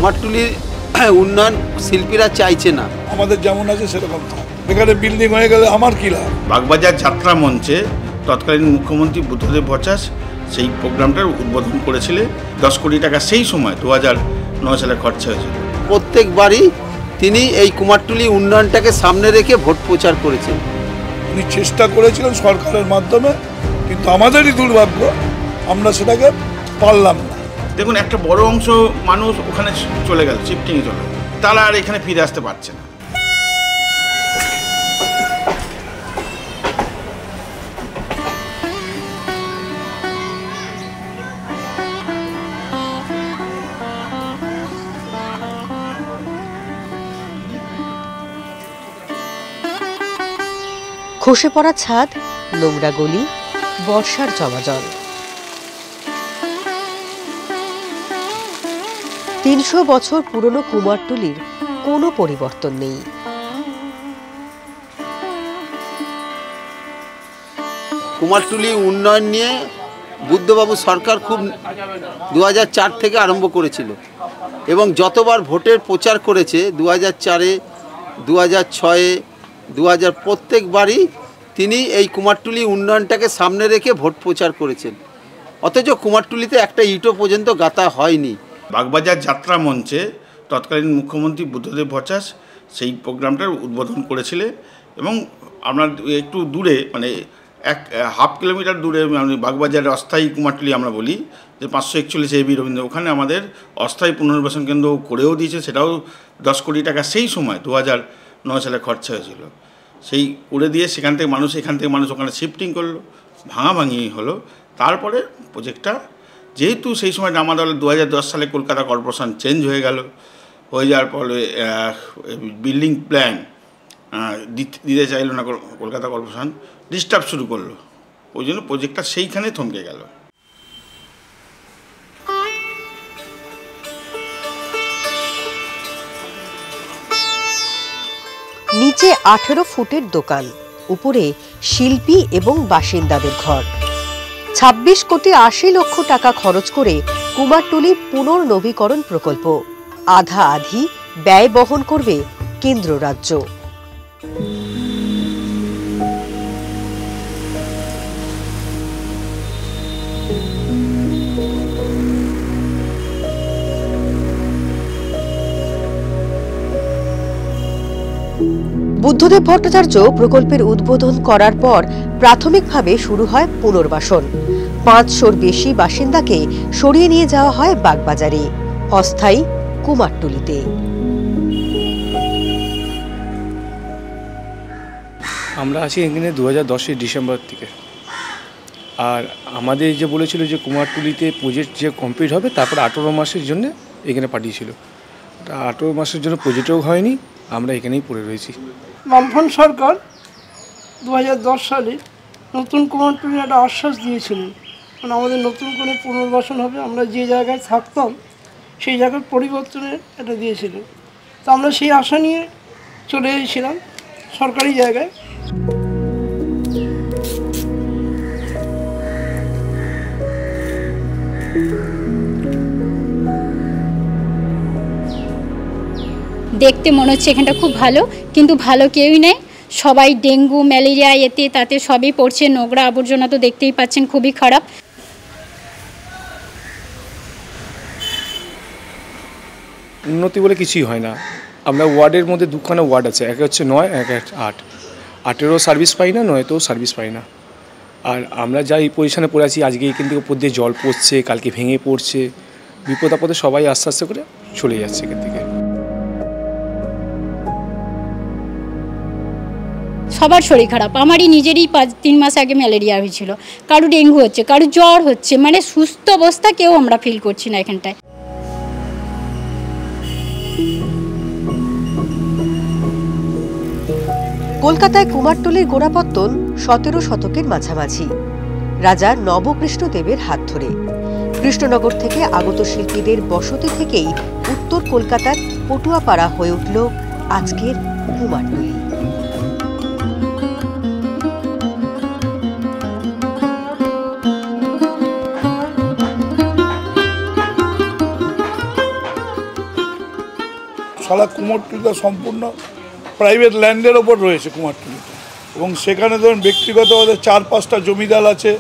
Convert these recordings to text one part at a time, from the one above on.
কুমারটুলির উন্নয়ন শিল্পীরা চাইছে না। আমাদের যেমন আছে সেরকম এখানে বিল্ডিং হয়ে গেলে আমার কি লাভ। বাগবাজার যাত্রা মঞ্চে তৎকালীন মুখ্যমন্ত্রী বুদ্ধদেব ভট্টাচার্য সেই প্রোগ্রামটার উদ্বোধন করেছিলেন। 10 কোটি টাকা সেই সময় 2009 সালে খরচা হয়েছিল। প্রত্যেকবারই তিনি এই কুমারটুলি উন্নয়নটাকে সামনে রেখে ভোট প্রচার করেছেন। উনি চেষ্টা করেছিলেন সরকারের মাধ্যমে, কিন্তু আমাদেরই দুর্ভাগ্য আমরা সেটাকে পারলাম না। দেখুন, একটা বড় অংশ মানুষ ওখানে চলে গেল, শিফটিংয়ে চলে গেল, তারা আর এখানে ফিরে আসতে পারছে না। খসে পড়া ছাদ, নোংরা গলি, বর্ষার জমা জল। 300 বছর পুরনো কুমারটুলির কোনো পরিবর্তন নেই। কুমারটুলি উন্নয়ন নিয়ে বুদ্ধবাবু সরকার খুব 2004 থেকে আরম্ভ করেছিল এবং যতবার ভোটের প্রচার করেছে 2004-এ, 2006-এ, 2000 প্রত্যেকবারই তিনি এই কুমারটুলি উন্নয়নটাকে সামনে রেখে ভোট প্রচার করেছেন। অথচ কুমারটুলিতে একটা ইটও পর্যন্ত গাঁথা হয়নি। বাগবাজার যাত্রা মঞ্চে তৎকালীন মুখ্যমন্ত্রী বুদ্ধদেব ভট্টাচার্য সেই প্রোগ্রামটার উদ্বোধন করেছিলেন এবং আমরা একটু দূরে, মানে 1.5 কিলোমিটার দূরে, মানে বাগবাজারের অস্থায়ী কুমারটুলি আমরা বলি, যে 541 AB রবীন্দ্র, ওখানে আমাদের অস্থায়ী পুনর্বাসন কেন্দ্র করেও দিয়েছে। সেটাও 10 কোটি টাকা সেই সময় 2009 সালে খরচা হয়েছিল। সেই করে দিয়ে এখান থেকে মানুষ ওখানে শিফটিং করলো, ভাঙাভাঙি হলো। তারপরে প্রজেক্টটা, যেহেতু সেই সময় আমাদের 2010 সালে কলকাতা কর্পোরেশন চেঞ্জ হয়ে যাওয়ার ফলে বিল্ডিং প্ল্যান দিতে চাইলো না কলকাতা কর্পোরেশন, ডিস্টার্ব শুরু করলো। ওই জন্য প্রজেক্টটা সেইখানে থমকে গেল। নিচে 18 ফুটের দোকান, উপরে শিল্পী এবং বাসিন্দাদের ঘর। 26 কোটি 80 লক্ষ টাকা খরচ করে কুমারটুলি পুনর্নবীকরণ প্রকল্প। আধা আধি ব্যয় বহন করবে কেন্দ্র রাজ্য। বুদ্ধদেব ভট্টাচার্য প্রকল্পের উদ্বোধন করার পর প্রাথমিকভাবে শুরু হয় পুনর্বাসন। 500-র বেশি বাসিন্দাকে সরিয়ে নিয়ে যাওয়া হয় বাগবাজারে, অস্থায়ী কুমারটুলিতে। আমরা আছি এখানে 2010 ডিসেম্বর থেকে। আর আমাদের যে বলেছিল যে কুমারটুলিতে প্রজেক্ট যে কমপ্লিট হবে, তারপর 18 মাসের জন্য এখানে পাঠিয়েছিল। 18 মাসের জন্য প্রজেক্টও হয়নি, আমরা এখানেই পড়ে রয়েছি। বামফ্রন্ট সরকার 2010 সালে নতুন কুমারটুলি একটা আশ্বাস দিয়েছিলেন, মানে আমাদের নতুন করে পুনর্বাসন হবে। আমরা যে জায়গায় থাকতাম সেই জায়গার পরিবর্তনের এটা দিয়েছিলেন। তো আমরা সেই আশা নিয়ে চলে এসেছিলাম সরকারি জায়গায়। দেখতে মনে হচ্ছে এখানটা খুব ভালো, কিন্তু ভালো কেউই নেই। সবাই ডেঙ্গু, ম্যালেরিয়া, এতে তাতে সবই পড়ছে। নোংরা আবর্জনা তো দেখতেই পাচ্ছেন, খুবই খারাপ। উন্নতি বলে কিছুই হয় না। আমরা ওয়ার্ডের মধ্যে দুখানা ওয়ার্ড আছে, এক হচ্ছে 9, এক 8। 8-এরও সার্ভিস পাই না, 9-তেও সার্ভিস পাই না। আর আমরা যা এই পজিশনে পড়ে আছি, আজকে এখান থেকে উপর দিয়ে জল পড়ছে, কালকে ভেঙে পড়ছে। বিপদ আপদে সবাই আস্তে আস্তে করে চলে যাচ্ছে এখান থেকে। সবার শরীর খারাপ। আমারই নিজেরই 3 মাস আগে ম্যালেরিয়া হয়েছিল, কারো ডেঙ্গু হচ্ছে, কারো জ্বর হচ্ছে। মানে সুস্থ অবস্থা কেউ আমরা ফিল করছি না এখানটায়। কলকাতায় কুমারটুলির গোড়াপত্তন 17 শতকের মাঝামাঝি, রাজা নবকৃষ্ণদেবের হাত ধরে। কৃষ্ণনগর থেকে আগত শিল্পীদের বসতি থেকেই উত্তর কলকাতার পটুয়াপাড়া হয়ে উঠল আজকের কুমারটুলি। সারা কুমারটুলিটা সম্পূর্ণ প্রাইভেট ল্যান্ডের ওপর রয়েছে কুমারটুলিটা, এবং সেখানে ধরুন ব্যক্তিগতভাবে 4-5টা জমিদার আছে,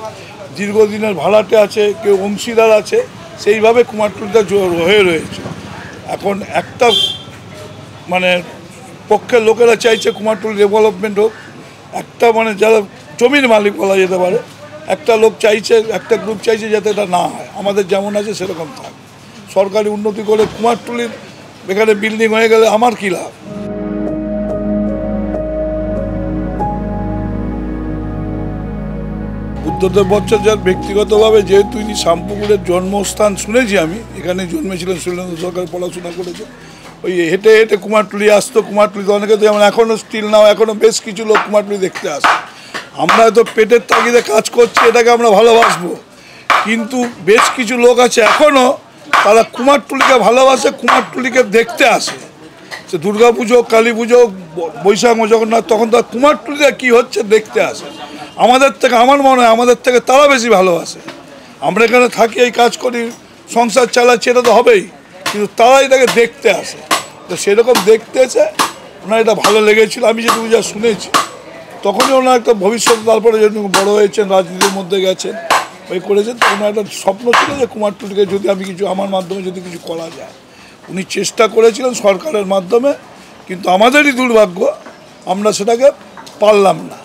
দীর্ঘদিনের ভাড়াটে আছে, কেউ অংশীদার আছে, সেইভাবে কুমারটুলিটা হয়ে রয়েছে। এখন একটা মানে পক্ষের লোকেরা চাইছে কুমারটুলি ডেভেলপমেন্ট হোক, একটা মানে যারা জমির মালিক বলা যেতে পারে, একটা লোক চাইছে, একটা গ্রুপ চাইছে যাতে এটা না হয়, আমাদের যেমন আছে সেরকম থাক, সরকারি উন্নতি করে কুমারটুলির এখানে বিল্ডিং হয়ে গেলে আমার কী লাভ। বুদ্ধদেব ভট্টাচার্য ব্যক্তিগতভাবে যেহেতু ইনি শামপুকুরের জন্মস্থান শুনেছি, আমি এখানে জন্মেছিলেন, শৈলেন্দ্র সরকার পড়াশোনা করেছে, ওই হেঁটে হেঁটে কুমারটুলি আসতো। কুমারটুলিতে অনেকে তো যেমন এখনও স্টিল নাও এখনও বেশ কিছু লোক কুমারটুলি দেখতে আসে। আমরা হয়তো পেটের তাগিদে কাজ করছি, এটাকে আমরা ভালোবাসবো, কিন্তু বেশ কিছু লোক আছে এখনও তারা কুমারটুলিকে ভালোবাসে, কুমারটুলিকে দেখতে আসে। সে দুর্গা পুজো, কালী পুজো, বৈশাখ জগন্নাথ, তখন তার কুমারটুলিতে কী হচ্ছে দেখতে আসে। আমাদের থেকে, আমার মনে হয় আমাদের থেকে তারা বেশি ভালোবাসে। আমরা এখানে থাকি, এই কাজ করি, সংসার চালাচ্ছি, এটা তো হবেই, কিন্তু তারা এটাকে দেখতে আসে। তো সেরকম দেখতে এসে ওনার এটা ভালো লেগেছিল। আমি যেটুকু যা শুনেছি, তখনই ওনার একটা ভবিষ্যতে, তারপরে যেটুকু বড় হয়েছেন, রাজনীতির মধ্যে গেছেন, ওই করেছেন, তো ওনার একটা স্বপ্ন ছিল যে কুমারটুলিকে যদি আমি কিছু, আমার মাধ্যমে যদি কিছু করা যায়। উনি চেষ্টা করেছিলেন সরকারের মাধ্যমে, কিন্তু আমাদেরই দুর্ভাগ্য আমরা সেটাকে পারলাম না।